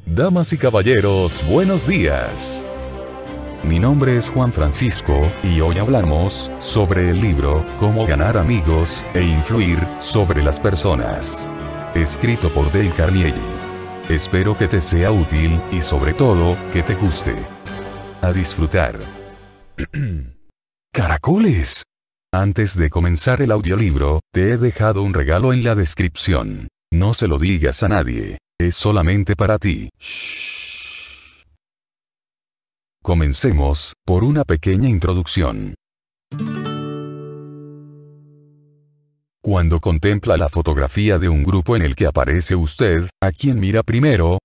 Damas y caballeros, buenos días. Mi nombre es Juan Francisco, y hoy hablamos sobre el libro Cómo ganar amigos e influir sobre las personas, escrito por Dale Carnegie. Espero que te sea útil y sobre todo, que te guste. A disfrutar. ¡Caracoles! Antes de comenzar el audiolibro, te he dejado un regalo en la descripción. No se lo digas a nadie. Es solamente para ti. Shh. Comencemos por una pequeña introducción. Cuando contempla la fotografía de un grupo en el que aparece usted, ¿a quién mira primero?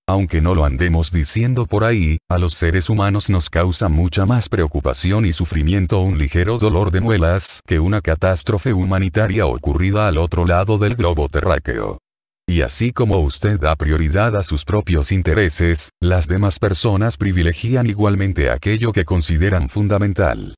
Aunque no lo andemos diciendo por ahí, a los seres humanos nos causa mucha más preocupación y sufrimiento un ligero dolor de muelas que una catástrofe humanitaria ocurrida al otro lado del globo terráqueo. Y así como usted da prioridad a sus propios intereses, las demás personas privilegian igualmente aquello que consideran fundamental.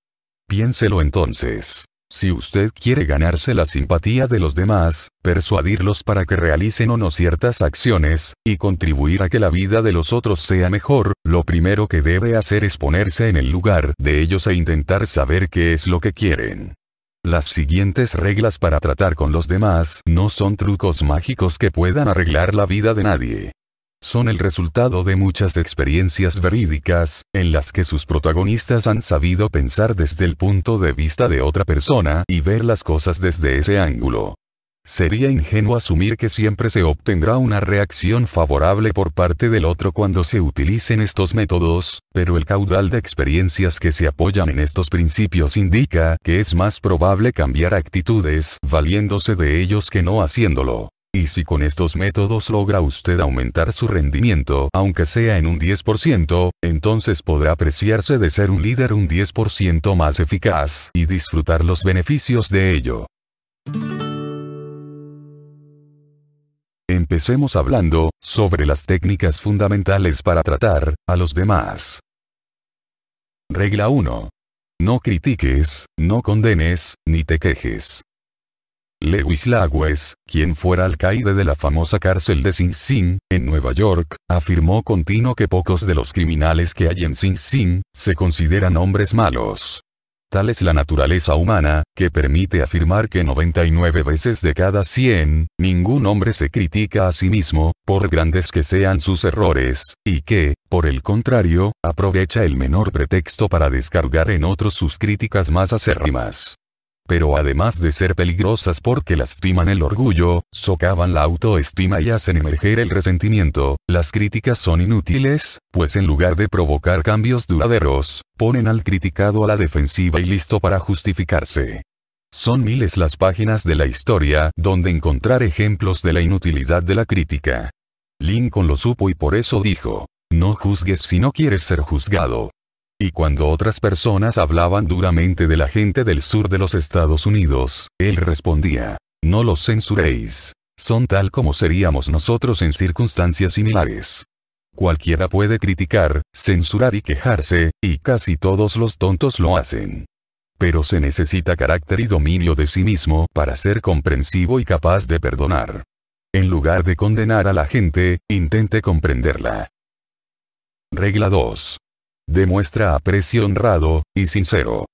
Piénselo entonces. Si usted quiere ganarse la simpatía de los demás, persuadirlos para que realicen o no ciertas acciones, y contribuir a que la vida de los otros sea mejor, lo primero que debe hacer es ponerse en el lugar de ellos e intentar saber qué es lo que quieren. Las siguientes reglas para tratar con los demás no son trucos mágicos que puedan arreglar la vida de nadie. Son el resultado de muchas experiencias verídicas, en las que sus protagonistas han sabido pensar desde el punto de vista de otra persona y ver las cosas desde ese ángulo. Sería ingenuo asumir que siempre se obtendrá una reacción favorable por parte del otro cuando se utilicen estos métodos, pero el caudal de experiencias que se apoyan en estos principios indica que es más probable cambiar actitudes valiéndose de ellos que no haciéndolo. Y si con estos métodos logra usted aumentar su rendimiento, aunque sea en un 10%, entonces podrá apreciarse de ser un líder un 10% más eficaz y disfrutar los beneficios de ello. Empecemos hablando sobre las técnicas fundamentales para tratar a los demás. Regla 1. No critiques, no condenes, ni te quejes. Lewis Lawes, quien fuera alcaide de la famosa cárcel de Sing Sing, en Nueva York, afirmó continuo que pocos de los criminales que hay en Sing Sing se consideran hombres malos. Tal es la naturaleza humana, que permite afirmar que 99 veces de cada 100, ningún hombre se critica a sí mismo, por grandes que sean sus errores, y que, por el contrario, aprovecha el menor pretexto para descargar en otros sus críticas más acérrimas. Pero además de ser peligrosas porque lastiman el orgullo, socavan la autoestima y hacen emerger el resentimiento, las críticas son inútiles, pues en lugar de provocar cambios duraderos, ponen al criticado a la defensiva y listo para justificarse. Son miles las páginas de la historia donde encontrar ejemplos de la inutilidad de la crítica. Lincoln lo supo y por eso dijo: no juzgues si no quieres ser juzgado. Y cuando otras personas hablaban duramente de la gente del sur de los Estados Unidos, él respondía: no los censuréis. Son tal como seríamos nosotros en circunstancias similares. Cualquiera puede criticar, censurar y quejarse, y casi todos los tontos lo hacen. Pero se necesita carácter y dominio de sí mismo para ser comprensivo y capaz de perdonar. En lugar de condenar a la gente, intente comprenderla. Regla 2. Demuestra aprecio honrado y sincero.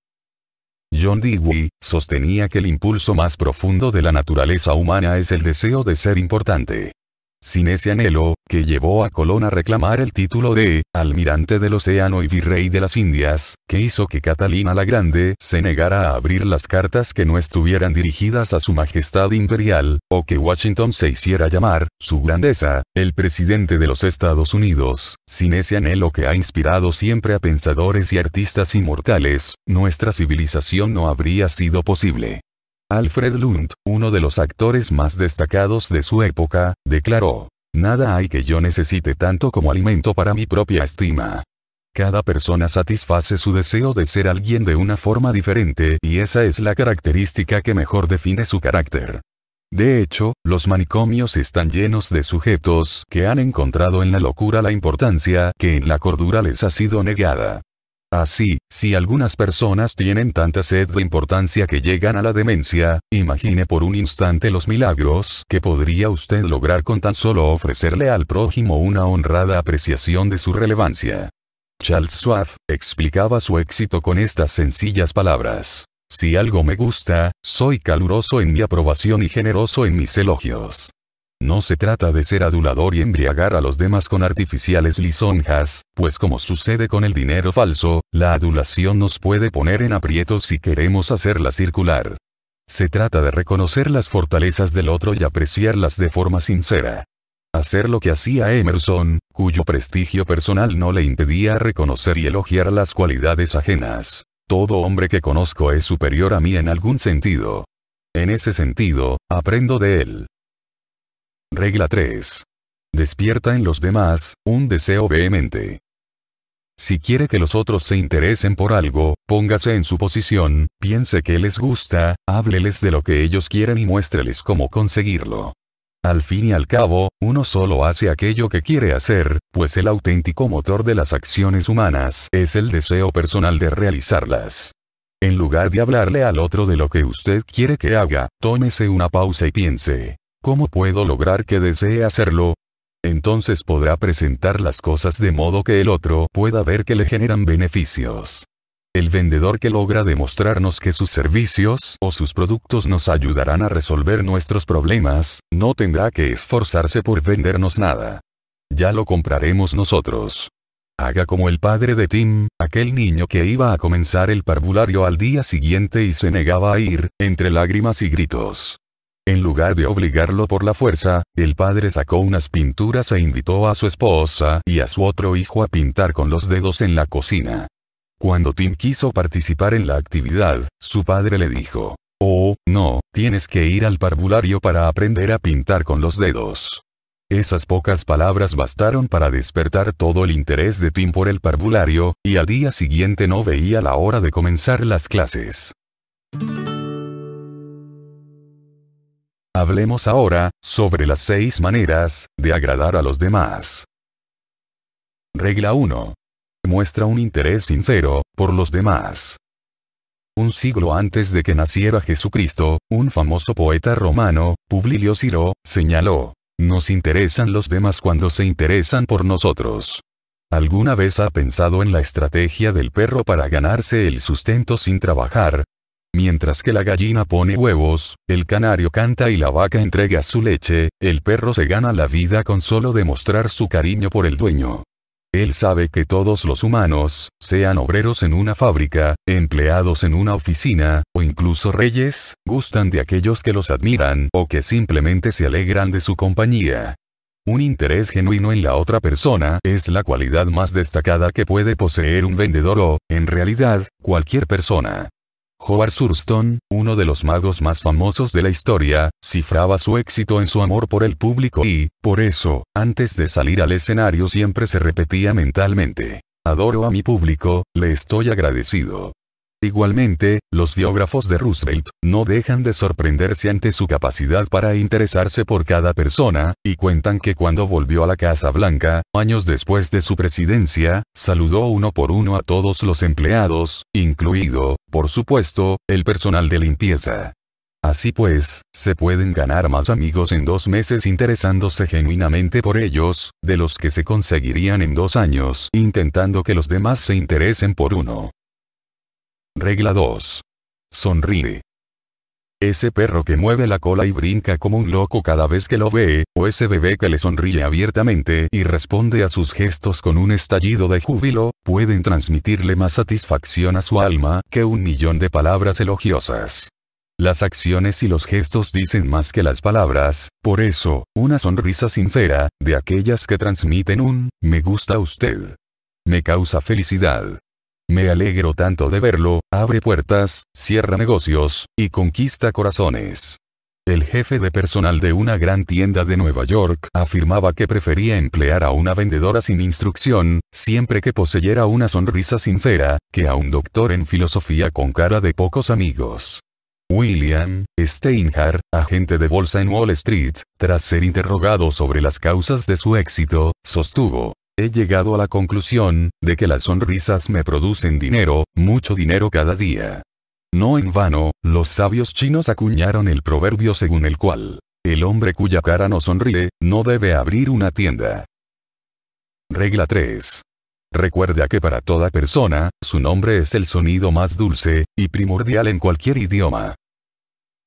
John Dewey sostenía que el impulso más profundo de la naturaleza humana es el deseo de ser importante. Sin ese anhelo, que llevó a Colón a reclamar el título de almirante del océano y virrey de las Indias, que hizo que Catalina la Grande se negara a abrir las cartas que no estuvieran dirigidas a su majestad imperial, o que Washington se hiciera llamar su grandeza, el presidente de los Estados Unidos. Sin ese anhelo que ha inspirado siempre a pensadores y artistas inmortales, nuestra civilización no habría sido posible. Alfred Lund, uno de los actores más destacados de su época, declaró: nada hay que yo necesite tanto como alimento para mi propia estima. Cada persona satisface su deseo de ser alguien de una forma diferente y esa es la característica que mejor define su carácter. De hecho, los manicomios están llenos de sujetos que han encontrado en la locura la importancia que en la cordura les ha sido negada. Así, si algunas personas tienen tanta sed de importancia que llegan a la demencia, imagine por un instante los milagros que podría usted lograr con tan solo ofrecerle al prójimo una honrada apreciación de su relevancia. Charles Schwab explicaba su éxito con estas sencillas palabras. Si algo me gusta, soy caluroso en mi aprobación y generoso en mis elogios. No se trata de ser adulador y embriagar a los demás con artificiales lisonjas, pues como sucede con el dinero falso, la adulación nos puede poner en aprietos si queremos hacerla circular. Se trata de reconocer las fortalezas del otro y apreciarlas de forma sincera. Hacer lo que hacía Emerson, cuyo prestigio personal no le impedía reconocer y elogiar las cualidades ajenas. Todo hombre que conozco es superior a mí en algún sentido. En ese sentido, aprendo de él. Regla 3. Despierta en los demás un deseo vehemente. Si quiere que los otros se interesen por algo, póngase en su posición, piense que les gusta, hábleles de lo que ellos quieren y muéstreles cómo conseguirlo. Al fin y al cabo, uno solo hace aquello que quiere hacer, pues el auténtico motor de las acciones humanas es el deseo personal de realizarlas. En lugar de hablarle al otro de lo que usted quiere que haga, tómese una pausa y piense. ¿Cómo puedo lograr que desee hacerlo? Entonces podrá presentar las cosas de modo que el otro pueda ver que le generan beneficios. El vendedor que logra demostrarnos que sus servicios o sus productos nos ayudarán a resolver nuestros problemas, no tendrá que esforzarse por vendernos nada. Ya lo compraremos nosotros. Haga como el padre de Tim, aquel niño que iba a comenzar el parvulario al día siguiente y se negaba a ir, entre lágrimas y gritos. En lugar de obligarlo por la fuerza, el padre sacó unas pinturas e invitó a su esposa y a su otro hijo a pintar con los dedos en la cocina. Cuando Tim quiso participar en la actividad, su padre le dijo: «Oh, no, tienes que ir al parvulario para aprender a pintar con los dedos». Esas pocas palabras bastaron para despertar todo el interés de Tim por el parvulario, y al día siguiente no veía la hora de comenzar las clases. Hablemos ahora sobre las 6 maneras de agradar a los demás. Regla 1. Muestra un interés sincero por los demás. Un siglo antes de que naciera Jesucristo, un famoso poeta romano, Publio Ciro, señaló: «Nos interesan los demás cuando se interesan por nosotros». ¿Alguna vez ha pensado en la estrategia del perro para ganarse el sustento sin trabajar? Mientras que la gallina pone huevos, el canario canta y la vaca entrega su leche, el perro se gana la vida con solo demostrar su cariño por el dueño. Él sabe que todos los humanos, sean obreros en una fábrica, empleados en una oficina, o incluso reyes, gustan de aquellos que los admiran o que simplemente se alegran de su compañía. Un interés genuino en la otra persona es la cualidad más destacada que puede poseer un vendedor o, en realidad, cualquier persona. Howard Thurston, uno de los magos más famosos de la historia, cifraba su éxito en su amor por el público y, por eso, antes de salir al escenario siempre se repetía mentalmente: «Adoro a mi público, le estoy agradecido». Igualmente, los biógrafos de Roosevelt no dejan de sorprenderse ante su capacidad para interesarse por cada persona, y cuentan que cuando volvió a la Casa Blanca, años después de su presidencia, saludó uno por uno a todos los empleados, incluido, por supuesto, el personal de limpieza. Así pues, se pueden ganar más amigos en 2 meses interesándose genuinamente por ellos, de los que se conseguirían en 2 años intentando que los demás se interesen por uno. Regla 2. Sonríe. Ese perro que mueve la cola y brinca como un loco cada vez que lo ve, o ese bebé que le sonríe abiertamente y responde a sus gestos con un estallido de júbilo, pueden transmitirle más satisfacción a su alma que 1.000.000 de palabras elogiosas. Las acciones y los gestos dicen más que las palabras, por eso, una sonrisa sincera, de aquellas que transmiten un «me gusta usted», «me causa felicidad», «me alegro tanto de verlo», abre puertas, cierra negocios, y conquista corazones. El jefe de personal de una gran tienda de Nueva York afirmaba que prefería emplear a una vendedora sin instrucción, siempre que poseyera una sonrisa sincera, que a un doctor en filosofía con cara de pocos amigos. William Steinhardt, agente de bolsa en Wall Street, tras ser interrogado sobre las causas de su éxito, sostuvo: He llegado a la conclusión, de que las sonrisas me producen dinero, mucho dinero cada día. No en vano, los sabios chinos acuñaron el proverbio según el cual, el hombre cuya cara no sonríe, no debe abrir una tienda. Regla 3. Recuerda que para toda persona, su nombre es el sonido más dulce, y primordial en cualquier idioma.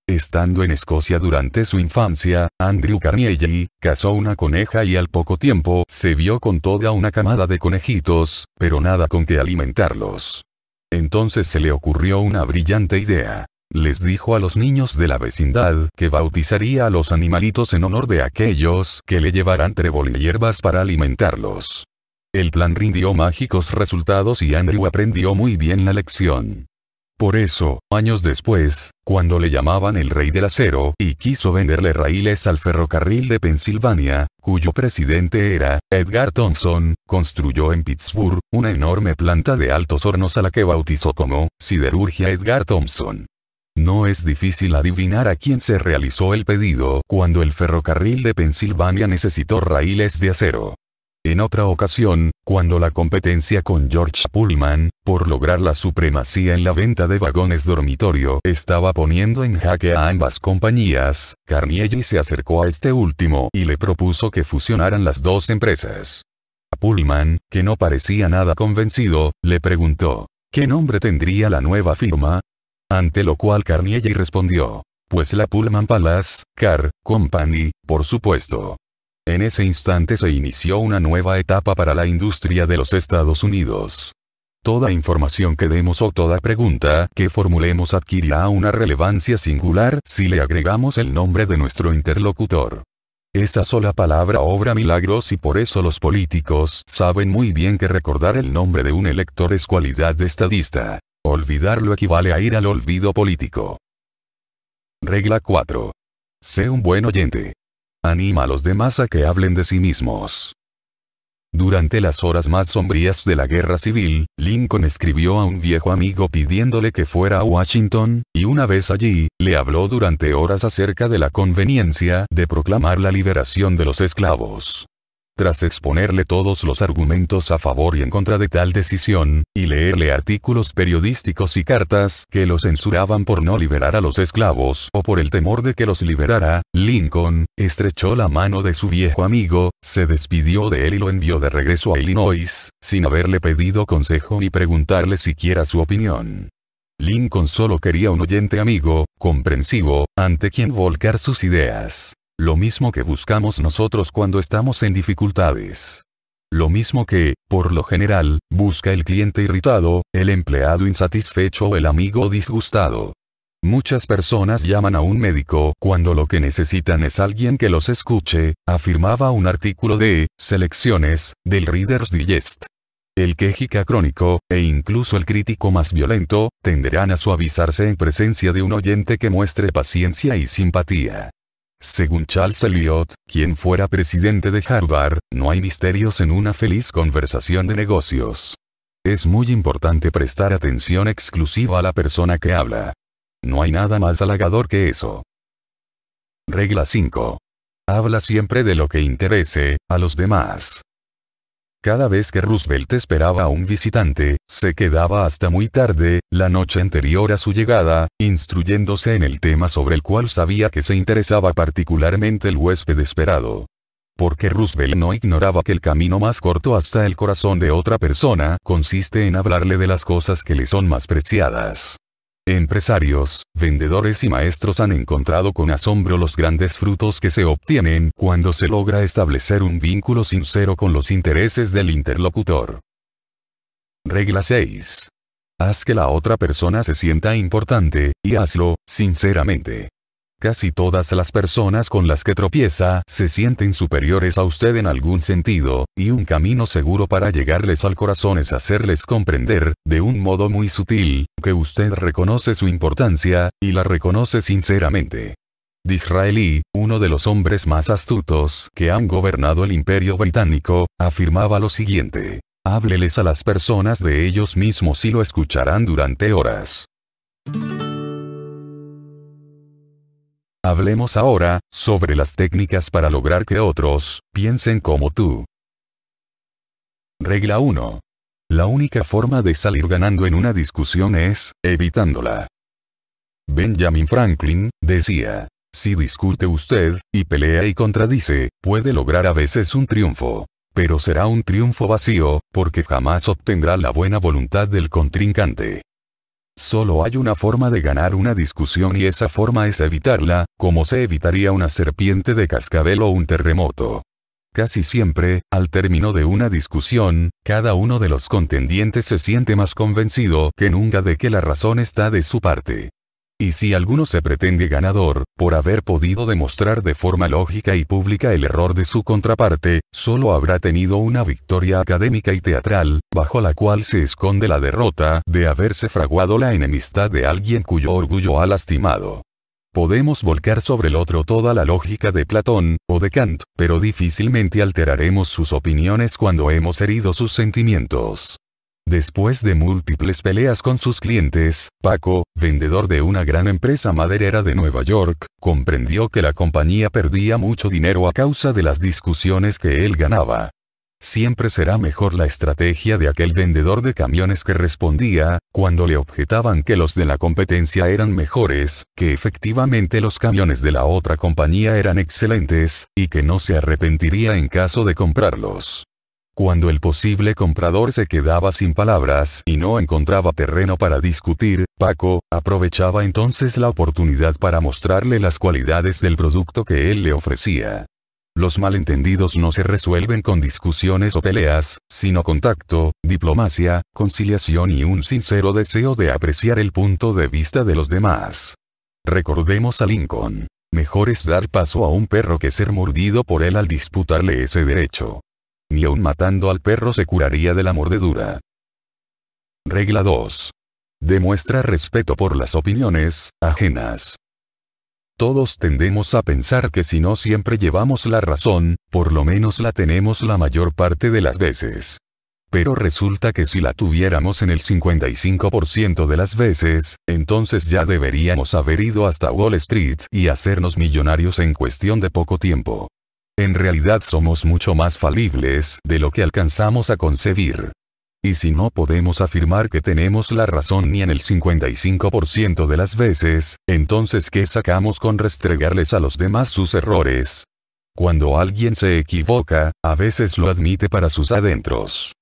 Estando en Escocia durante su infancia, Andrew Carnegie cazó una coneja y al poco tiempo se vio con toda una camada de conejitos, pero nada con que alimentarlos. Entonces se le ocurrió una brillante idea. Les dijo a los niños de la vecindad que bautizaría a los animalitos en honor de aquellos que le llevaran trébol y hierbas para alimentarlos. El plan rindió mágicos resultados y Andrew aprendió muy bien la lección. Por eso, años después, cuando le llamaban el rey del acero y quiso venderle raíles al ferrocarril de Pensilvania, cuyo presidente era Edgar Thomson, construyó en Pittsburgh una enorme planta de altos hornos a la que bautizó como Siderurgia Edgar Thomson. No es difícil adivinar a quién se realizó el pedido cuando el ferrocarril de Pensilvania necesitó raíles de acero. En otra ocasión, cuando la competencia con George Pullman, por lograr la supremacía en la venta de vagones dormitorio, estaba poniendo en jaque a ambas compañías, Carnegie se acercó a este último y le propuso que fusionaran las dos empresas. Pullman, que no parecía nada convencido, le preguntó, ¿qué nombre tendría la nueva firma? Ante lo cual Carnegie respondió, pues la Pullman Palace Car Company, por supuesto. En ese instante se inició una nueva etapa para la industria de los Estados Unidos. Toda información que demos o toda pregunta que formulemos adquirirá una relevancia singular si le agregamos el nombre de nuestro interlocutor. Esa sola palabra obra milagros y por eso los políticos saben muy bien que recordar el nombre de un elector es cualidad de estadista. Olvidarlo equivale a ir al olvido político. Regla 4. Sé un buen oyente. Anima a los demás a que hablen de sí mismos. Durante las horas más sombrías de la guerra civil, Lincoln escribió a un viejo amigo pidiéndole que fuera a Washington, y una vez allí, le habló durante horas acerca de la conveniencia de proclamar la liberación de los esclavos. Tras exponerle todos los argumentos a favor y en contra de tal decisión, y leerle artículos periodísticos y cartas que lo censuraban por no liberar a los esclavos o por el temor de que los liberara, Lincoln estrechó la mano de su viejo amigo, se despidió de él y lo envió de regreso a Illinois, sin haberle pedido consejo ni preguntarle siquiera su opinión. Lincoln solo quería un oyente amigo, comprensivo, ante quien volcar sus ideas. Lo mismo que buscamos nosotros cuando estamos en dificultades. Lo mismo que, por lo general, busca el cliente irritado, el empleado insatisfecho o el amigo disgustado. Muchas personas llaman a un médico cuando lo que necesitan es alguien que los escuche, afirmaba un artículo de Selecciones, del Reader's Digest. El quejica crónico, e incluso el crítico más violento, tenderán a suavizarse en presencia de un oyente que muestre paciencia y simpatía. Según Charles Eliot, quien fuera presidente de Harvard, no hay misterios en una feliz conversación de negocios. Es muy importante prestar atención exclusiva a la persona que habla. No hay nada más halagador que eso. Regla 5. Habla siempre de lo que interese a los demás. Cada vez que Roosevelt esperaba a un visitante, se quedaba hasta muy tarde, la noche anterior a su llegada, instruyéndose en el tema sobre el cual sabía que se interesaba particularmente el huésped esperado. Porque Roosevelt no ignoraba que el camino más corto hasta el corazón de otra persona consiste en hablarle de las cosas que le son más preciadas. Empresarios, vendedores y maestros han encontrado con asombro los grandes frutos que se obtienen cuando se logra establecer un vínculo sincero con los intereses del interlocutor. Regla 6. Haz que la otra persona se sienta importante, y hazlo, sinceramente. Casi todas las personas con las que tropieza se sienten superiores a usted en algún sentido, y un camino seguro para llegarles al corazón es hacerles comprender, de un modo muy sutil, que usted reconoce su importancia, y la reconoce sinceramente. Disraeli, uno de los hombres más astutos que han gobernado el Imperio Británico, afirmaba lo siguiente: hábleles a las personas de ellos mismos y lo escucharán durante horas. Hablemos ahora sobre las técnicas para lograr que otros piensen como tú. Regla 1. La única forma de salir ganando en una discusión es, evitándola. Benjamin Franklin, decía, si discute usted, y pelea y contradice, puede lograr a veces un triunfo. Pero será un triunfo vacío, porque jamás obtendrá la buena voluntad del contrincante. Solo hay una forma de ganar una discusión y esa forma es evitarla, como se evitaría una serpiente de cascabel o un terremoto. Casi siempre, al término de una discusión, cada uno de los contendientes se siente más convencido que nunca de que la razón está de su parte. Y si alguno se pretende ganador, por haber podido demostrar de forma lógica y pública el error de su contraparte, solo habrá tenido una victoria académica y teatral, bajo la cual se esconde la derrota de haberse fraguado la enemistad de alguien cuyo orgullo ha lastimado. Podemos volcar sobre el otro toda la lógica de Platón, o de Kant, pero difícilmente alteraremos sus opiniones cuando hemos herido sus sentimientos. Después de múltiples peleas con sus clientes, Paco, vendedor de una gran empresa maderera de Nueva York, comprendió que la compañía perdía mucho dinero a causa de las discusiones que él ganaba. Siempre será mejor la estrategia de aquel vendedor de camiones que respondía, cuando le objetaban que los de la competencia eran mejores, que efectivamente los camiones de la otra compañía eran excelentes, y que no se arrepentiría en caso de comprarlos. Cuando el posible comprador se quedaba sin palabras y no encontraba terreno para discutir, Paco aprovechaba entonces la oportunidad para mostrarle las cualidades del producto que él le ofrecía. Los malentendidos no se resuelven con discusiones o peleas, sino con tacto, diplomacia, conciliación y un sincero deseo de apreciar el punto de vista de los demás. Recordemos a Lincoln. Mejor es dar paso a un perro que ser mordido por él al disputarle ese derecho. Ni aun matando al perro se curaría de la mordedura. Regla 2. Demuestra respeto por las opiniones ajenas. Todos tendemos a pensar que si no siempre llevamos la razón, por lo menos la tenemos la mayor parte de las veces. Pero resulta que si la tuviéramos en el 55% de las veces, entonces ya deberíamos haber ido hasta Wall Street y hacernos millonarios en cuestión de poco tiempo. En realidad somos mucho más falibles de lo que alcanzamos a concebir. Y si no podemos afirmar que tenemos la razón ni en el 55% de las veces, entonces ¿qué sacamos con restregarles a los demás sus errores? Cuando alguien se equivoca, a veces lo admite para sus adentros.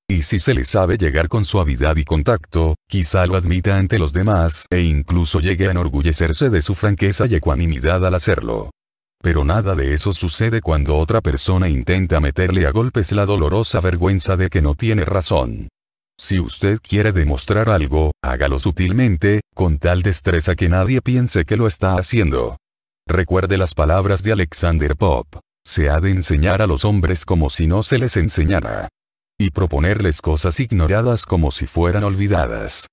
Y si se le sabe llegar con suavidad y contacto, quizá lo admita ante los demás e incluso llegue a enorgullecerse de su franqueza y ecuanimidad al hacerlo. Pero nada de eso sucede cuando otra persona intenta meterle a golpes la dolorosa vergüenza de que no tiene razón. Si usted quiere demostrar algo, hágalo sutilmente, con tal destreza que nadie piense que lo está haciendo. Recuerde las palabras de Alexander Pope. Se ha de enseñar a los hombres como si no se les enseñara. Y proponerles cosas ignoradas como si fueran olvidadas.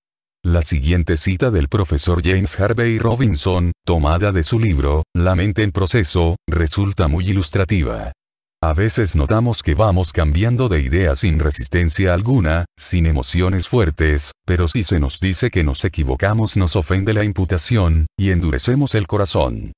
La siguiente cita del profesor James Harvey Robinson, tomada de su libro, La mente en proceso, resulta muy ilustrativa. A veces notamos que vamos cambiando de idea sin resistencia alguna, sin emociones fuertes, pero si se nos dice que nos equivocamos nos ofende la imputación, y endurecemos el corazón.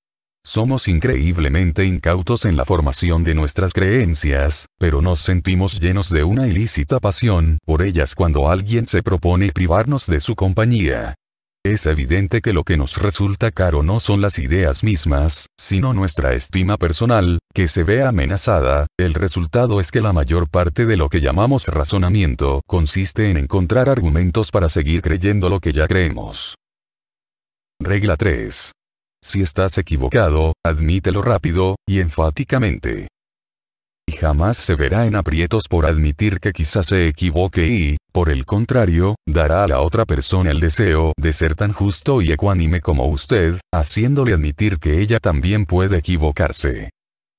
Somos increíblemente incautos en la formación de nuestras creencias, pero nos sentimos llenos de una ilícita pasión por ellas cuando alguien se propone privarnos de su compañía. Es evidente que lo que nos resulta caro no son las ideas mismas, sino nuestra estima personal, que se ve amenazada. El resultado es que la mayor parte de lo que llamamos razonamiento consiste en encontrar argumentos para seguir creyendo lo que ya creemos. Regla 3. Si estás equivocado, admítelo rápido y enfáticamente. Y jamás se verá en aprietos por admitir que quizás se equivoque y, por el contrario, dará a la otra persona el deseo de ser tan justo y ecuánime como usted, haciéndole admitir que ella también puede equivocarse.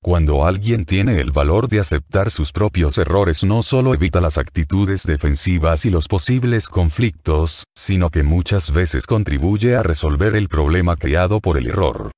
Cuando alguien tiene el valor de aceptar sus propios errores no solo evita las actitudes defensivas y los posibles conflictos, sino que muchas veces contribuye a resolver el problema creado por el error.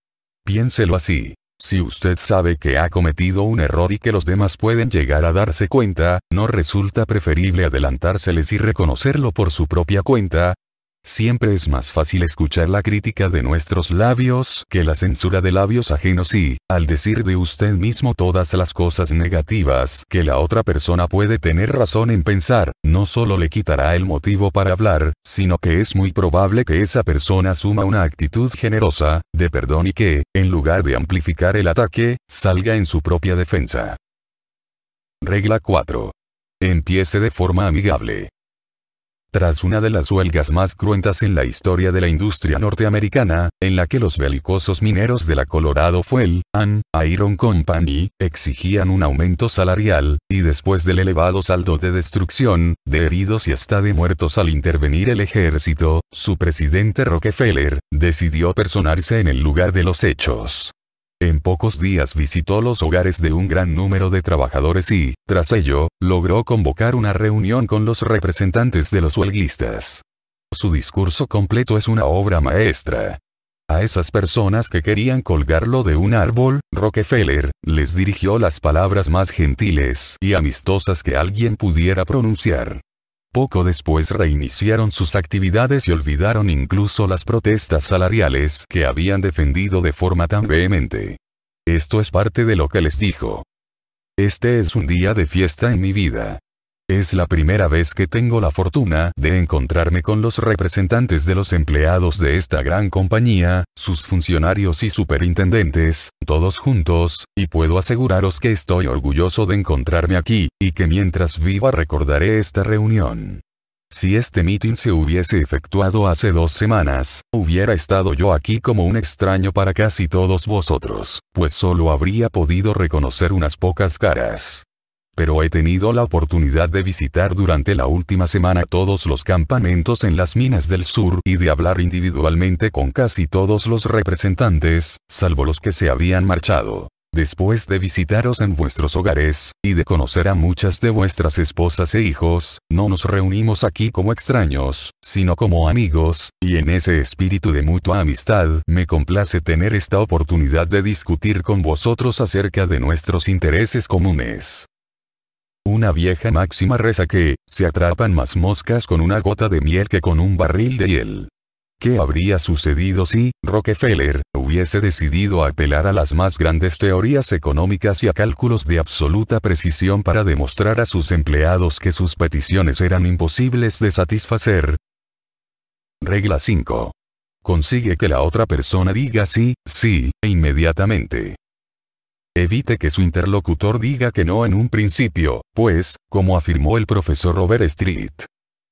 Piénselo así. Si usted sabe que ha cometido un error y que los demás pueden llegar a darse cuenta, ¿no resulta preferible adelantárseles y reconocerlo por su propia cuenta? Siempre es más fácil escuchar la crítica de nuestros labios que la censura de labios ajenos y, al decir de usted mismo todas las cosas negativas que la otra persona puede tener razón en pensar, no solo le quitará el motivo para hablar, sino que es muy probable que esa persona asuma una actitud generosa, de perdón y que, en lugar de amplificar el ataque, salga en su propia defensa. Regla 4. Empiece de forma amigable. Tras una de las huelgas más cruentas en la historia de la industria norteamericana, en la que los belicosos mineros de la Colorado Fuel and Iron Company exigían un aumento salarial, y después del elevado saldo de destrucción, de heridos y hasta de muertos al intervenir el ejército, su presidente Rockefeller decidió personarse en el lugar de los hechos. En pocos días visitó los hogares de un gran número de trabajadores y, tras ello, logró convocar una reunión con los representantes de los huelguistas. Su discurso completo es una obra maestra. A esas personas que querían colgarlo de un árbol, Rockefeller les dirigió las palabras más gentiles y amistosas que alguien pudiera pronunciar. Poco después reiniciaron sus actividades y olvidaron incluso las protestas salariales que habían defendido de forma tan vehemente. Esto es parte de lo que les dijo. Este es un día de fiesta en mi vida. Es la primera vez que tengo la fortuna de encontrarme con los representantes de los empleados de esta gran compañía, sus funcionarios y superintendentes, todos juntos, y puedo aseguraros que estoy orgulloso de encontrarme aquí, y que mientras viva recordaré esta reunión. Si este meeting se hubiese efectuado hace 2 semanas, hubiera estado yo aquí como un extraño para casi todos vosotros, pues solo habría podido reconocer unas pocas caras. Pero he tenido la oportunidad de visitar durante la última semana todos los campamentos en las minas del sur y de hablar individualmente con casi todos los representantes, salvo los que se habían marchado. Después de visitaros en vuestros hogares, y de conocer a muchas de vuestras esposas e hijos, no nos reunimos aquí como extraños, sino como amigos, y en ese espíritu de mutua amistad me complace tener esta oportunidad de discutir con vosotros acerca de nuestros intereses comunes. Una vieja máxima reza que, se atrapan más moscas con una gota de miel que con un barril de hiel. ¿Qué habría sucedido si Rockefeller hubiese decidido apelar a las más grandes teorías económicas y a cálculos de absoluta precisión para demostrar a sus empleados que sus peticiones eran imposibles de satisfacer? Regla 5. Consigue que la otra persona diga sí, sí, e inmediatamente. Evite que su interlocutor diga que no en un principio, pues, como afirmó el profesor Robert Street,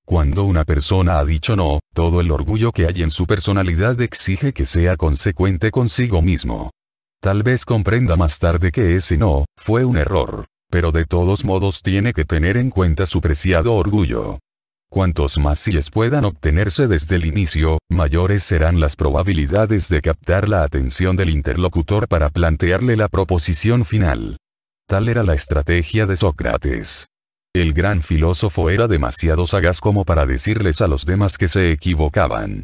cuando una persona ha dicho no, todo el orgullo que hay en su personalidad exige que sea consecuente consigo mismo. Tal vez comprenda más tarde que ese no fue un error, pero de todos modos tiene que tener en cuenta su preciado orgullo. Cuantos más síes puedan obtenerse desde el inicio, mayores serán las probabilidades de captar la atención del interlocutor para plantearle la proposición final. Tal era la estrategia de Sócrates. El gran filósofo era demasiado sagaz como para decirles a los demás que se equivocaban.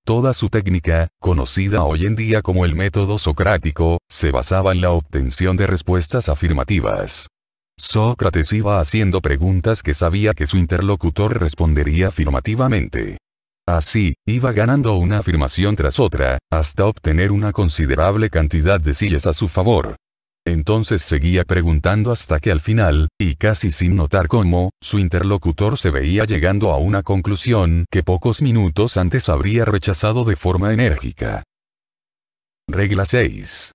Toda su técnica, conocida hoy en día como el método socrático, se basaba en la obtención de respuestas afirmativas. Sócrates iba haciendo preguntas que sabía que su interlocutor respondería afirmativamente. Así, iba ganando una afirmación tras otra, hasta obtener una considerable cantidad de sillas a su favor. Entonces seguía preguntando hasta que al final, y casi sin notar cómo, su interlocutor se veía llegando a una conclusión que pocos minutos antes habría rechazado de forma enérgica. Regla 6.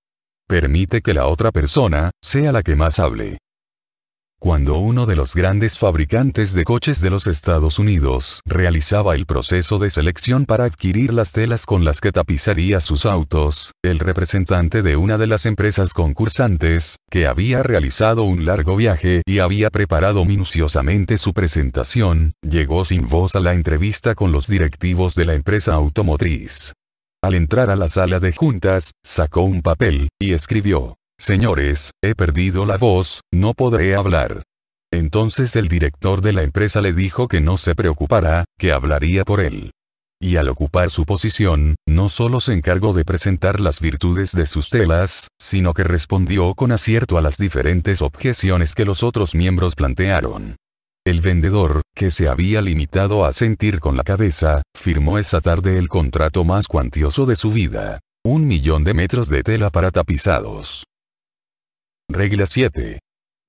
Permite que la otra persona sea la que más hable. Cuando uno de los grandes fabricantes de coches de los Estados Unidos realizaba el proceso de selección para adquirir las telas con las que tapizaría sus autos, el representante de una de las empresas concursantes, que había realizado un largo viaje y había preparado minuciosamente su presentación, llegó sin voz a la entrevista con los directivos de la empresa automotriz. Al entrar a la sala de juntas, sacó un papel y escribió: «Señores, he perdido la voz, no podré hablar». Entonces el director de la empresa le dijo que no se preocupara, que hablaría por él. Y al ocupar su posición, no solo se encargó de presentar las virtudes de sus telas, sino que respondió con acierto a las diferentes objeciones que los otros miembros plantearon. El vendedor, que se había limitado a asentir con la cabeza, firmó esa tarde el contrato más cuantioso de su vida. 1.000.000 de metros de tela para tapizados. Regla 7.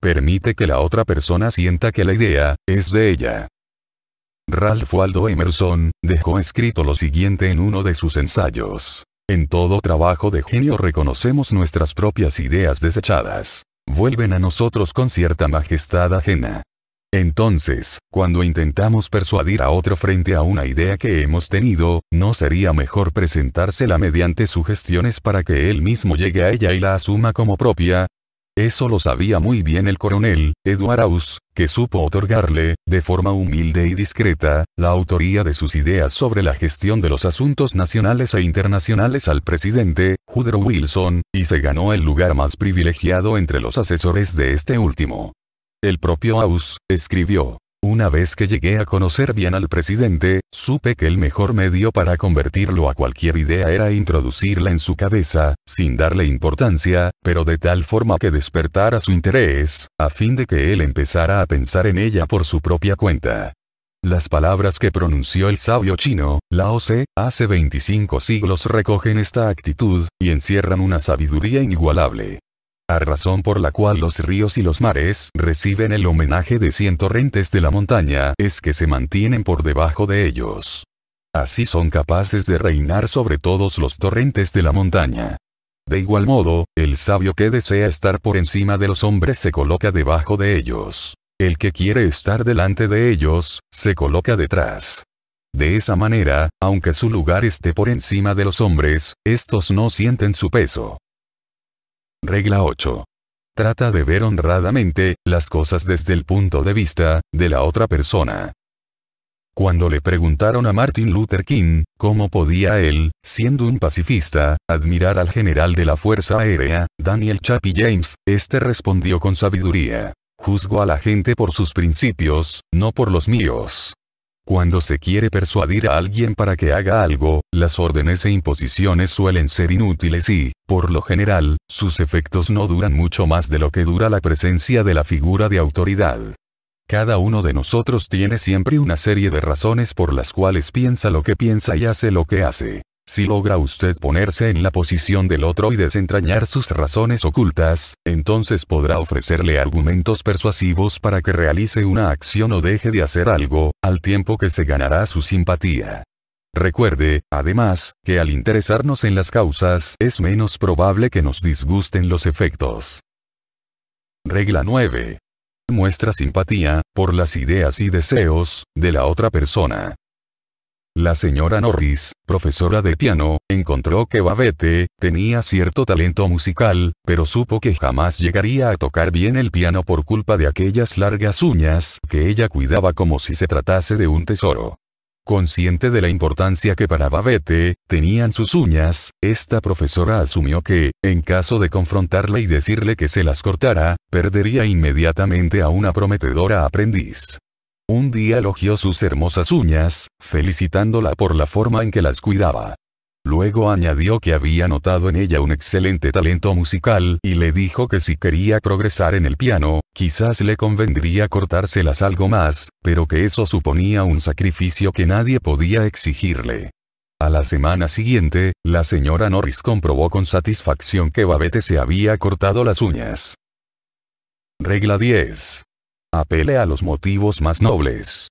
Permite que la otra persona sienta que la idea es de ella. Ralph Waldo Emerson dejó escrito lo siguiente en uno de sus ensayos. En todo trabajo de genio reconocemos nuestras propias ideas desechadas. Vuelven a nosotros con cierta majestad ajena. Entonces, cuando intentamos persuadir a otro frente a una idea que hemos tenido, ¿no sería mejor presentársela mediante sugestiones para que él mismo llegue a ella y la asuma como propia? Eso lo sabía muy bien el coronel Edward House, que supo otorgarle, de forma humilde y discreta, la autoría de sus ideas sobre la gestión de los asuntos nacionales e internacionales al presidente Woodrow Wilson, y se ganó el lugar más privilegiado entre los asesores de este último. El propio House escribió: una vez que llegué a conocer bien al presidente, supe que el mejor medio para convertirlo a cualquier idea era introducirla en su cabeza, sin darle importancia, pero de tal forma que despertara su interés, a fin de que él empezara a pensar en ella por su propia cuenta. Las palabras que pronunció el sabio chino, Lao Tse, hace 25 siglos recogen esta actitud, y encierran una sabiduría inigualable. La razón por la cual los ríos y los mares reciben el homenaje de 100 torrentes de la montaña es que se mantienen por debajo de ellos. Así son capaces de reinar sobre todos los torrentes de la montaña. De igual modo, el sabio que desea estar por encima de los hombres se coloca debajo de ellos. El que quiere estar delante de ellos, se coloca detrás. De esa manera, aunque su lugar esté por encima de los hombres, estos no sienten su peso. Regla 8. Trata de ver honradamente las cosas desde el punto de vista de la otra persona. Cuando le preguntaron a Martin Luther King cómo podía él, siendo un pacifista, admirar al general de la Fuerza Aérea, Daniel Chappie James, este respondió con sabiduría: juzgo a la gente por sus principios, no por los míos. Cuando se quiere persuadir a alguien para que haga algo, las órdenes e imposiciones suelen ser inútiles y, por lo general, sus efectos no duran mucho más de lo que dura la presencia de la figura de autoridad. Cada uno de nosotros tiene siempre una serie de razones por las cuales piensa lo que piensa y hace lo que hace. Si logra usted ponerse en la posición del otro y desentrañar sus razones ocultas, entonces podrá ofrecerle argumentos persuasivos para que realice una acción o deje de hacer algo, al tiempo que se ganará su simpatía. Recuerde, además, que al interesarnos en las causas es menos probable que nos disgusten los efectos. Regla 9. Muestra simpatía por las ideas y deseos de la otra persona. La señora Norris, profesora de piano, encontró que Babette tenía cierto talento musical, pero supo que jamás llegaría a tocar bien el piano por culpa de aquellas largas uñas que ella cuidaba como si se tratase de un tesoro. Consciente de la importancia que para Babette tenían sus uñas, esta profesora asumió que, en caso de confrontarla y decirle que se las cortara, perdería inmediatamente a una prometedora aprendiz. Un día elogió sus hermosas uñas, felicitándola por la forma en que las cuidaba. Luego añadió que había notado en ella un excelente talento musical y le dijo que si quería progresar en el piano, quizás le convendría cortárselas algo más, pero que eso suponía un sacrificio que nadie podía exigirle. A la semana siguiente, la señora Norris comprobó con satisfacción que Babette se había cortado las uñas. Regla 10. Apele a los motivos más nobles.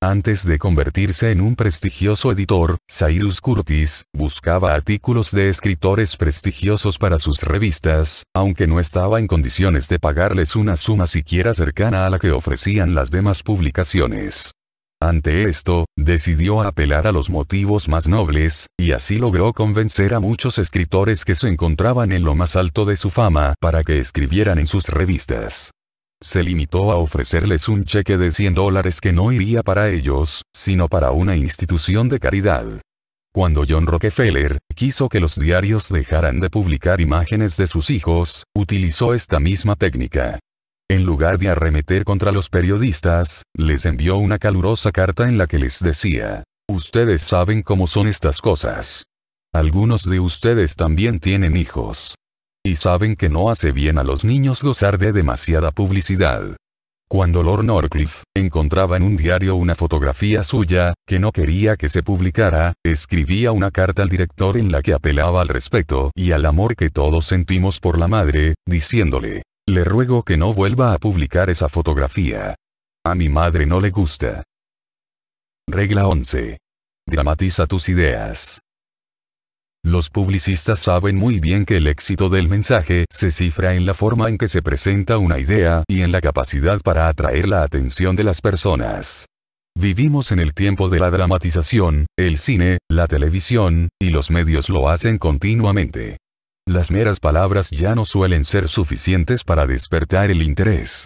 Antes de convertirse en un prestigioso editor, Cyrus Curtis buscaba artículos de escritores prestigiosos para sus revistas, aunque no estaba en condiciones de pagarles una suma siquiera cercana a la que ofrecían las demás publicaciones. Ante esto, decidió apelar a los motivos más nobles, y así logró convencer a muchos escritores que se encontraban en lo más alto de su fama para que escribieran en sus revistas. Se limitó a ofrecerles un cheque de $100 que no iría para ellos, sino para una institución de caridad. Cuando John Rockefeller quiso que los diarios dejaran de publicar imágenes de sus hijos, utilizó esta misma técnica. En lugar de arremeter contra los periodistas, les envió una calurosa carta en la que les decía: ustedes saben cómo son estas cosas. Algunos de ustedes también tienen hijos. Y saben que no hace bien a los niños gozar de demasiada publicidad. Cuando Lord Northcliffe encontraba en un diario una fotografía suya, que no quería que se publicara, escribía una carta al director en la que apelaba al respeto y al amor que todos sentimos por la madre, diciéndole: le ruego que no vuelva a publicar esa fotografía. A mi madre no le gusta. Regla 11. Dramatiza tus ideas. Los publicistas saben muy bien que el éxito del mensaje se cifra en la forma en que se presenta una idea y en la capacidad para atraer la atención de las personas. Vivimos en el tiempo de la dramatización, el cine, la televisión, y los medios lo hacen continuamente. Las meras palabras ya no suelen ser suficientes para despertar el interés.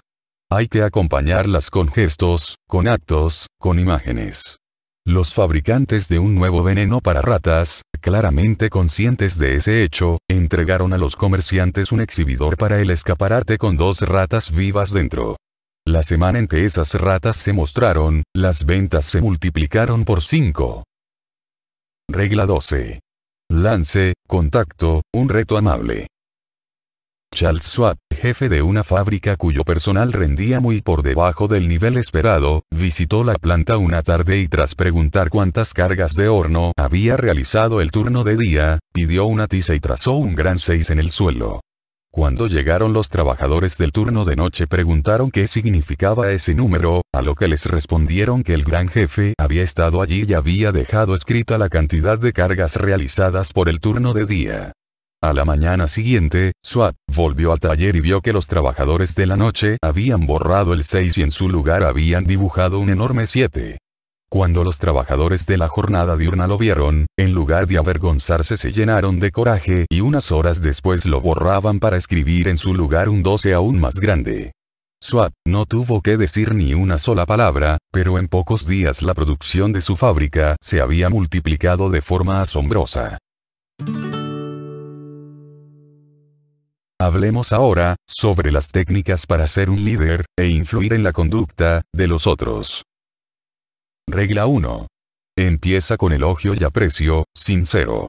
Hay que acompañarlas con gestos, con actos, con imágenes. Los fabricantes de un nuevo veneno para ratas, claramente conscientes de ese hecho, entregaron a los comerciantes un exhibidor para el escaparate con 2 ratas vivas dentro. La semana en que esas ratas se mostraron, las ventas se multiplicaron por 5. Regla 12. Lance, contacto, un reto amable. Charles Schwab, jefe de una fábrica cuyo personal rendía muy por debajo del nivel esperado, visitó la planta una tarde y tras preguntar cuántas cargas de horno había realizado el turno de día, pidió una tiza y trazó un gran 6 en el suelo. Cuando llegaron los trabajadores del turno de noche preguntaron qué significaba ese número, a lo que les respondieron que el gran jefe había estado allí y había dejado escrita la cantidad de cargas realizadas por el turno de día. A la mañana siguiente, Schwab volvió al taller y vio que los trabajadores de la noche habían borrado el 6 y en su lugar habían dibujado un enorme 7. Cuando los trabajadores de la jornada diurna lo vieron, en lugar de avergonzarse se llenaron de coraje y unas horas después lo borraban para escribir en su lugar un 12 aún más grande. Schwab no tuvo que decir ni una sola palabra, pero en pocos días la producción de su fábrica se había multiplicado de forma asombrosa. Hablemos ahora sobre las técnicas para ser un líder e influir en la conducta de los otros. Regla 1. Empieza con elogio y aprecio sincero.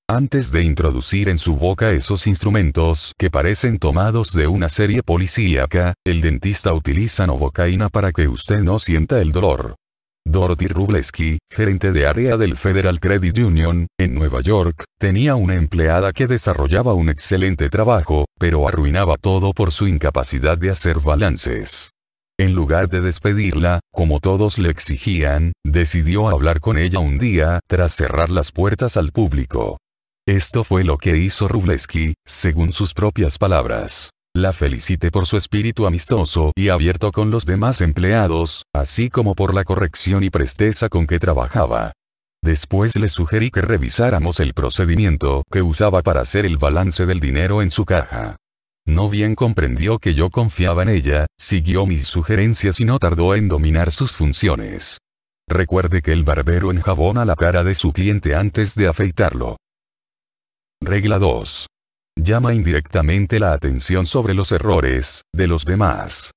Antes de introducir en su boca esos instrumentos que parecen tomados de una serie policíaca, el dentista utiliza novocaína para que usted no sienta el dolor. Dorothy Wroblewski, gerente de área del Federal Credit Union, en Nueva York, tenía una empleada que desarrollaba un excelente trabajo, pero arruinaba todo por su incapacidad de hacer balances. En lugar de despedirla, como todos le exigían, decidió hablar con ella un día, tras cerrar las puertas al público. Esto fue lo que hizo Wroblewski, según sus propias palabras. La felicité por su espíritu amistoso y abierto con los demás empleados, así como por la corrección y presteza con que trabajaba. Después le sugerí que revisáramos el procedimiento que usaba para hacer el balance del dinero en su caja. No bien comprendió que yo confiaba en ella, siguió mis sugerencias y no tardó en dominar sus funciones. Recuerde que el barbero enjabona la cara de su cliente antes de afeitarlo. Regla 2. Llama indirectamente la atención sobre los errores de los demás.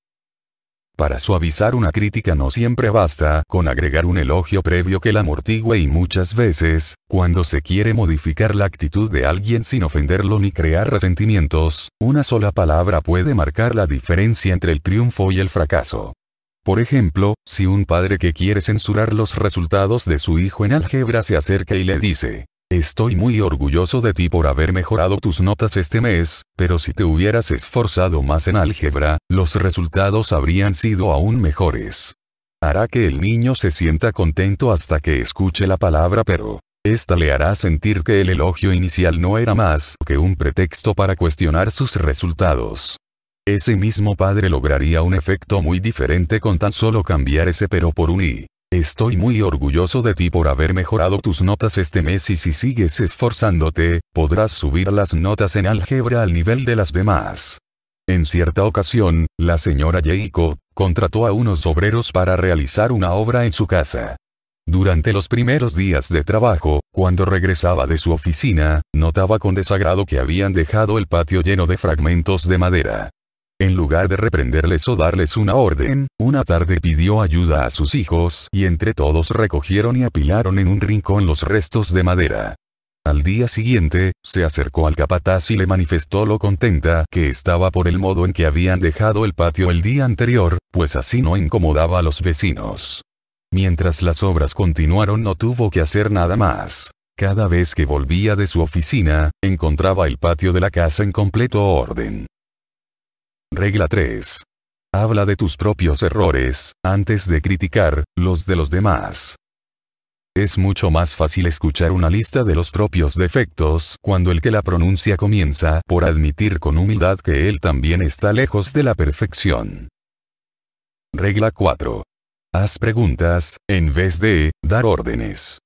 Para suavizar una crítica no siempre basta con agregar un elogio previo que la amortigüe y muchas veces, cuando se quiere modificar la actitud de alguien sin ofenderlo ni crear resentimientos, una sola palabra puede marcar la diferencia entre el triunfo y el fracaso. Por ejemplo, si un padre que quiere censurar los resultados de su hijo en álgebra se acerca y le dice: estoy muy orgulloso de ti por haber mejorado tus notas este mes, pero si te hubieras esforzado más en álgebra, los resultados habrían sido aún mejores. Hará que el niño se sienta contento hasta que escuche la palabra pero. Esta le hará sentir que el elogio inicial no era más que un pretexto para cuestionar sus resultados. Ese mismo padre lograría un efecto muy diferente con tan solo cambiar ese pero por un y. Estoy muy orgulloso de ti por haber mejorado tus notas este mes y si sigues esforzándote, podrás subir las notas en álgebra al nivel de las demás. En cierta ocasión, la señora Jacob contrató a unos obreros para realizar una obra en su casa. Durante los primeros días de trabajo, cuando regresaba de su oficina, notaba con desagrado que habían dejado el patio lleno de fragmentos de madera. En lugar de reprenderles o darles una orden, una tarde pidió ayuda a sus hijos y entre todos recogieron y apilaron en un rincón los restos de madera. Al día siguiente, se acercó al capataz y le manifestó lo contenta que estaba por el modo en que habían dejado el patio el día anterior, pues así no incomodaba a los vecinos. Mientras las obras continuaron no tuvo que hacer nada más. Cada vez que volvía de su oficina, encontraba el patio de la casa en completo orden. Regla 3. Habla de tus propios errores, antes de criticar los de los demás. Es mucho más fácil escuchar una lista de los propios defectos cuando el que la pronuncia comienza por admitir con humildad que él también está lejos de la perfección. Regla 4. Haz preguntas, en vez de dar órdenes.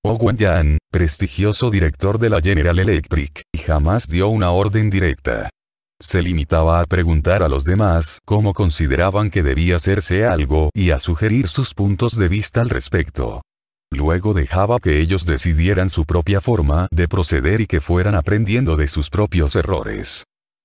Owen Yan, prestigioso director de la General Electric, jamás dio una orden directa. Se limitaba a preguntar a los demás cómo consideraban que debía hacerse algo y a sugerir sus puntos de vista al respecto. Luego dejaba que ellos decidieran su propia forma de proceder y que fueran aprendiendo de sus propios errores.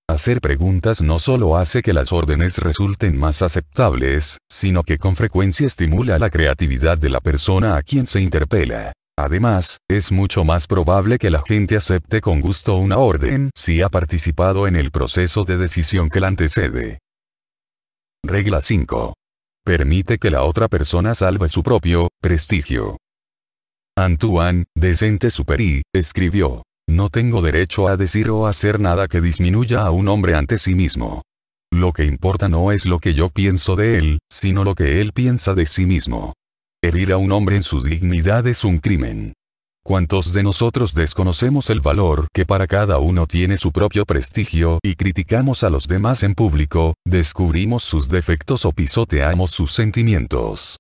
Hacer preguntas no solo hace que las órdenes resulten más aceptables, sino que con frecuencia estimula la creatividad de la persona a quien se interpela. Además, es mucho más probable que la gente acepte con gusto una orden si ha participado en el proceso de decisión que la antecede. Regla 5. Permite que la otra persona salve su propio prestigio. Antoine de Saint-Exupéry escribió: no tengo derecho a decir o hacer nada que disminuya a un hombre ante sí mismo. Lo que importa no es lo que yo pienso de él, sino lo que él piensa de sí mismo. Herir a un hombre en su dignidad es un crimen. ¿Cuántos de nosotros desconocemos el valor que para cada uno tiene su propio prestigio y criticamos a los demás en público, descubrimos sus defectos o pisoteamos sus sentimientos?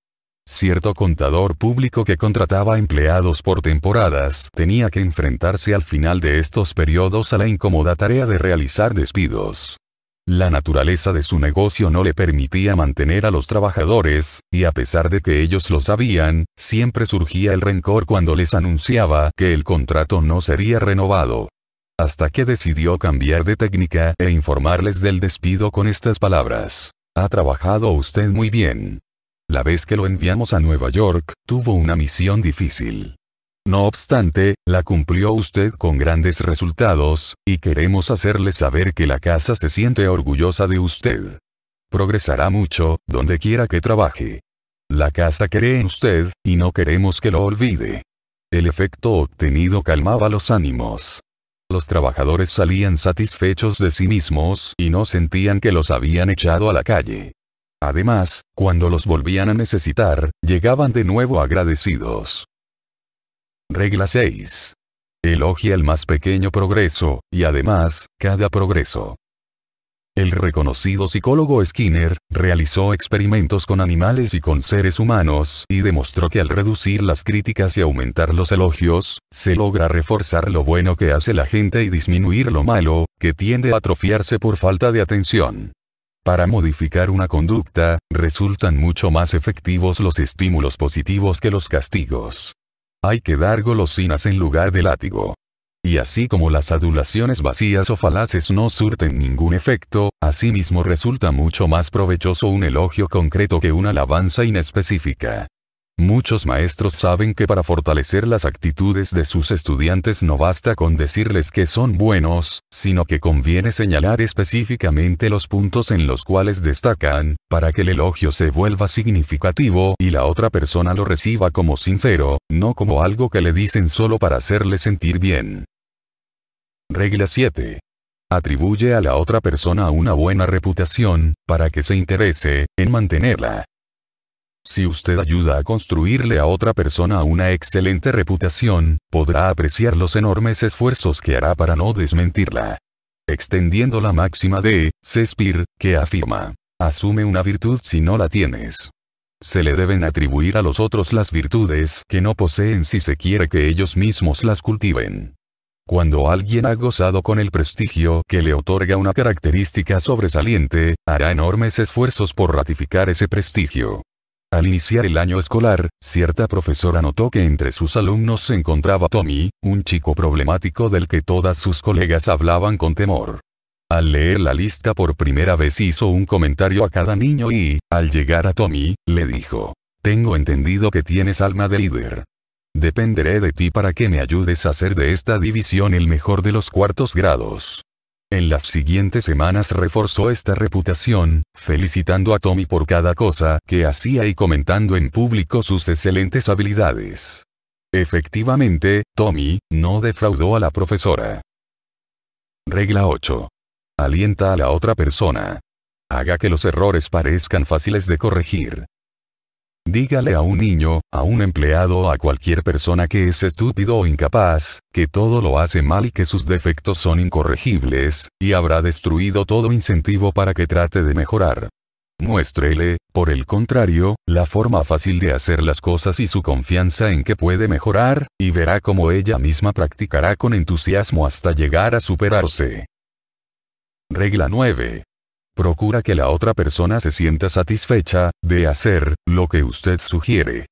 Cierto contador público que contrataba empleados por temporadas tenía que enfrentarse al final de estos periodos a la incómoda tarea de realizar despidos. La naturaleza de su negocio no le permitía mantener a los trabajadores, y a pesar de que ellos lo sabían, siempre surgía el rencor cuando les anunciaba que el contrato no sería renovado. Hasta que decidió cambiar de técnica e informarles del despido con estas palabras: ha trabajado usted muy bien. La vez que lo enviamos a Nueva York, tuvo una misión difícil. No obstante, la cumplió usted con grandes resultados, y queremos hacerle saber que la casa se siente orgullosa de usted. Progresará mucho, donde quiera que trabaje. La casa cree en usted, y no queremos que lo olvide. El efecto obtenido calmaba los ánimos. Los trabajadores salían satisfechos de sí mismos y no sentían que los habían echado a la calle. Además, cuando los volvían a necesitar, llegaban de nuevo agradecidos. Regla 6. Elogia el más pequeño progreso, y además, cada progreso. El reconocido psicólogo Skinner realizó experimentos con animales y con seres humanos y demostró que al reducir las críticas y aumentar los elogios, se logra reforzar lo bueno que hace la gente y disminuir lo malo, que tiende a atrofiarse por falta de atención. Para modificar una conducta, resultan mucho más efectivos los estímulos positivos que los castigos. Hay que dar golosinas en lugar de látigo. Y así como las adulaciones vacías o falaces no surten ningún efecto, asimismo resulta mucho más provechoso un elogio concreto que una alabanza inespecífica. Muchos maestros saben que para fortalecer las actitudes de sus estudiantes no basta con decirles que son buenos, sino que conviene señalar específicamente los puntos en los cuales destacan, para que el elogio se vuelva significativo y la otra persona lo reciba como sincero, no como algo que le dicen solo para hacerle sentir bien. Regla 7. Atribuye a la otra persona una buena reputación, para que se interese en mantenerla. Si usted ayuda a construirle a otra persona una excelente reputación, podrá apreciar los enormes esfuerzos que hará para no desmentirla. Extendiendo la máxima de Shakespeare, que afirma: asume una virtud si no la tienes. Se le deben atribuir a los otros las virtudes que no poseen si se quiere que ellos mismos las cultiven. Cuando alguien ha gozado con el prestigio que le otorga una característica sobresaliente, hará enormes esfuerzos por ratificar ese prestigio. Al iniciar el año escolar, cierta profesora notó que entre sus alumnos se encontraba Tommy, un chico problemático del que todas sus colegas hablaban con temor. Al leer la lista por primera vez hizo un comentario a cada niño y, al llegar a Tommy, le dijo: tengo entendido que tienes alma de líder. Dependeré de ti para que me ayudes a hacer de esta división el mejor de los cuartos grados. En las siguientes semanas reforzó esta reputación, felicitando a Tommy por cada cosa que hacía y comentando en público sus excelentes habilidades. Efectivamente, Tommy no defraudó a la profesora. Regla 8. Alienta a la otra persona. Haga que los errores parezcan fáciles de corregir. Dígale a un niño, a un empleado o a cualquier persona que es estúpido o incapaz, que todo lo hace mal y que sus defectos son incorregibles, y habrá destruido todo incentivo para que trate de mejorar. Muéstrele, por el contrario, la forma fácil de hacer las cosas y su confianza en que puede mejorar, y verá cómo ella misma practicará con entusiasmo hasta llegar a superarse. Regla 9. Procura que la otra persona se sienta satisfecha de hacer lo que usted sugiere.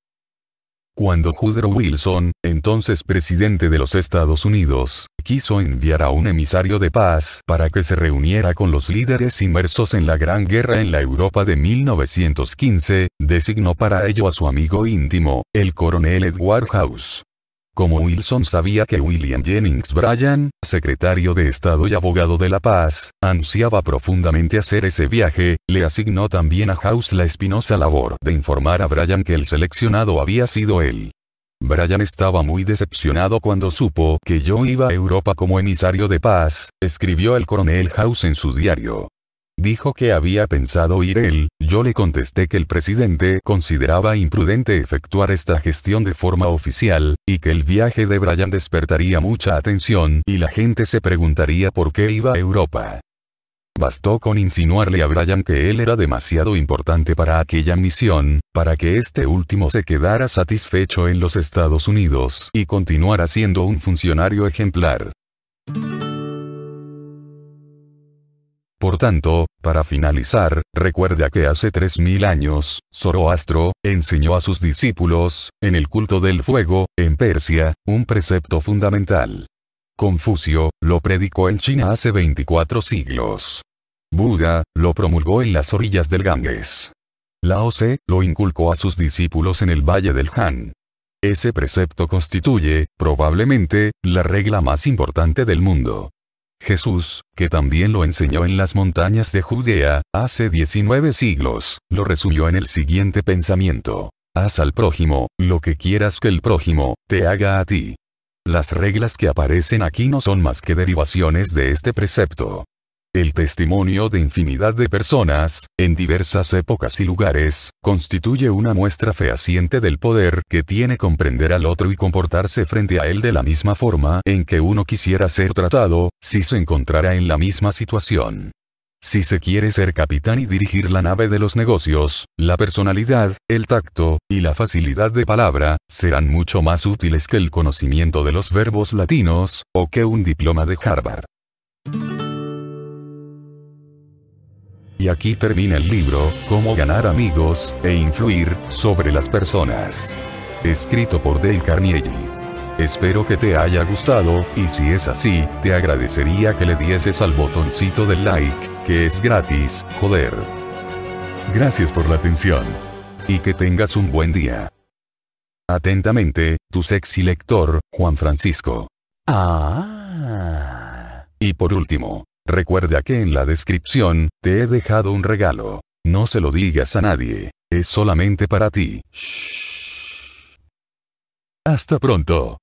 Cuando Woodrow Wilson, entonces presidente de los Estados Unidos, quiso enviar a un emisario de paz para que se reuniera con los líderes inmersos en la Gran Guerra en la Europa de 1915, designó para ello a su amigo íntimo, el coronel Edward House. Como Wilson sabía que William Jennings Bryan, secretario de Estado y abogado de la paz, ansiaba profundamente hacer ese viaje, le asignó también a House la espinosa labor de informar a Bryan que el seleccionado había sido él. Bryan estaba muy decepcionado cuando supo que yo iba a Europa como emisario de paz, escribió el coronel House en su diario. Dijo que había pensado ir él, yo le contesté que el presidente consideraba imprudente efectuar esta gestión de forma oficial, y que el viaje de Bryan despertaría mucha atención y la gente se preguntaría por qué iba a Europa. Bastó con insinuarle a Bryan que él era demasiado importante para aquella misión, para que este último se quedara satisfecho en los Estados Unidos y continuara siendo un funcionario ejemplar. Por tanto, para finalizar, recuerda que hace 3000 años, Zoroastro enseñó a sus discípulos, en el culto del fuego, en Persia, un precepto fundamental. Confucio lo predicó en China hace 24 siglos. Buda lo promulgó en las orillas del Ganges. Lao Tse lo inculcó a sus discípulos en el valle del Han. Ese precepto constituye, probablemente, la regla más importante del mundo. Jesús, que también lo enseñó en las montañas de Judea, hace 19 siglos, lo resumió en el siguiente pensamiento: haz al prójimo lo que quieras que el prójimo te haga a ti. Las reglas que aparecen aquí no son más que derivaciones de este precepto. El testimonio de infinidad de personas, en diversas épocas y lugares, constituye una muestra fehaciente del poder que tiene comprender al otro y comportarse frente a él de la misma forma en que uno quisiera ser tratado, si se encontrara en la misma situación. Si se quiere ser capitán y dirigir la nave de los negocios, la personalidad, el tacto, y la facilidad de palabra, serán mucho más útiles que el conocimiento de los verbos latinos, o que un diploma de Harvard. Y aquí termina el libro, Cómo ganar amigos, e influir, sobre las personas. Escrito por Dale Carnegie. Espero que te haya gustado, y si es así, te agradecería que le dieses al botoncito del like, que es gratis, joder. Gracias por la atención. Y que tengas un buen día. Atentamente, tu sexy lector, Juan Francisco. Y por último, recuerda que en la descripción, te he dejado un regalo. No se lo digas a nadie. Es solamente para ti. Shh. Hasta pronto.